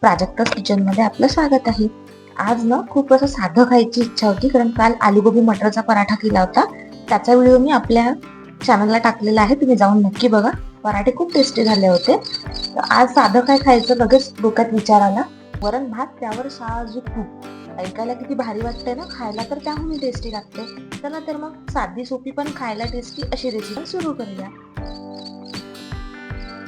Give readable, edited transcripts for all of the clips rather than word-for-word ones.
प्राजक्ता's किचनमध्ये आपलं स्वागत आहे. आज ना खूप असं साधं खायची इच्छा होती, कारण काल आलूगोबी मटरचा पराठा केला होता. त्याचा व्हिडिओ मी आपल्या चॅनलला टाकलेला आहे, तुम्ही जाऊन नक्की बघा. पराठे खूप टेस्टी झाले होते. तर आज साधं काय खायचं लगेच डोक्यात विचार आला. वरण भात त्यावर साजूक तूप. ऐकायला किती भारी वाटते ना, खायला तर त्याहून टेस्टी लागते. चला तर मग साधी सोपी पण खायला टेस्टी अशी रेसिपी सुरू करूया.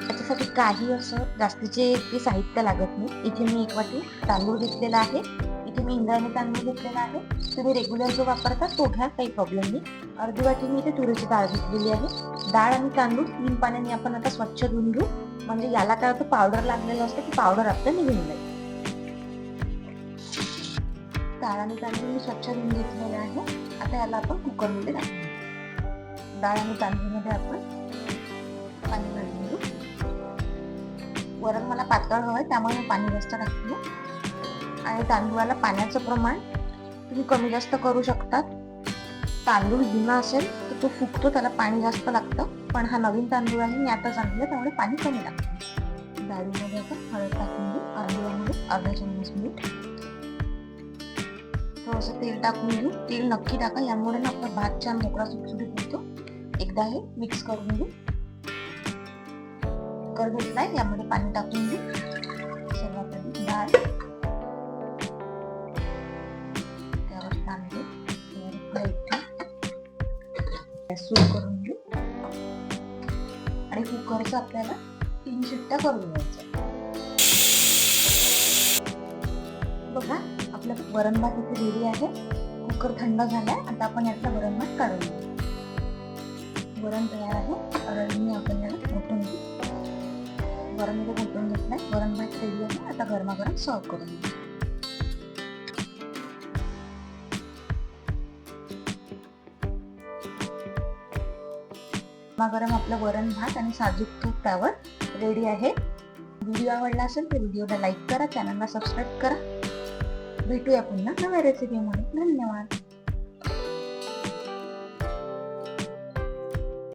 त्याच्यासाठी काही असं जास्तीचे साहित्य लागत नाही. इथे मी 1 वाटी तांदूळ घेतलेला आहे. इथे मी इंद्रायणी तांदूळ घेतलेला आहे. तुम्ही रेग्युलर जो वापरता तो घ्या, काही प्रॉब्लेम नाही. अर्धी वाटी मी इथे तुरीची डाळ घेतलेली आहे. डाळ आणि तांदूळ 3 पाण्याने आपण आता स्वच्छ धुवून घेऊ, म्हणजे याला काय होतं, पावडर लागलेलं असतं की पावडर आपलं निघून जाईल. डाळ आणि तांदूळ मी स्वच्छ धुवून घेतलेले आहे. आता याला आपण कुकरमध्ये टाकू. डाळ आणि तांदूळमध्ये आपण पाणी घालून घेऊ. वरण मला पातळ हवं आहे, त्यामुळे मी पाणी जास्त टाकते. आणि तांदूळाला पाण्याचं प्रमाण तुम्ही कमी जास्त करू शकता. तांदूळ जुना असेल तर तो फुगतो, त्याला पाणी जास्त लागतं. पण हा नवीन तांदूळ आहे, मी आता सांगितलं, त्यामुळे पाणी कमी लागतं. डाळीमध्ये आपण हळद टाकून घेऊ, अर्धा चम्मच मीठ, थोडंसं तेल टाकून घेऊ. तेल नक्की टाका, यामुळे ना आपला भात छान मोकळा सुटसुटीत होतो. एकदा हे मिक्स करून घेऊ. कुकर घेतलाय, यामध्ये पाणी टाकून घेऊ. सर्वात आधी डाळ, त्यावर तांदूळ, गॅस सुरू करून घेऊ. आणि कुकरचं आपल्याला 3 शिट्ट्या करून घ्यायच्या. बघा, आपलं वरण भात इथे रेडी आहे. कुकर थंड झालाय. आता आपण यातला वरण भात काढून घेऊ. वरण तयार आहे. वरण आपण याला घोटून घेऊ. वरण मध्ये घोटून घेतलाय. वरण भात रेडी आहे. आता गरमागरम सर्व करून घेऊ. गरमागरम आपलं वरण भात आणि साजूक तूप त्यावर रेडी आहे. व्हिडिओ आवडला असेल तर व्हिडिओला लाईक करा, चॅनलला सबस्क्राईब करा. भेटूया पुन्हा नव्या रेसिपीमध्ये. धन्यवाद.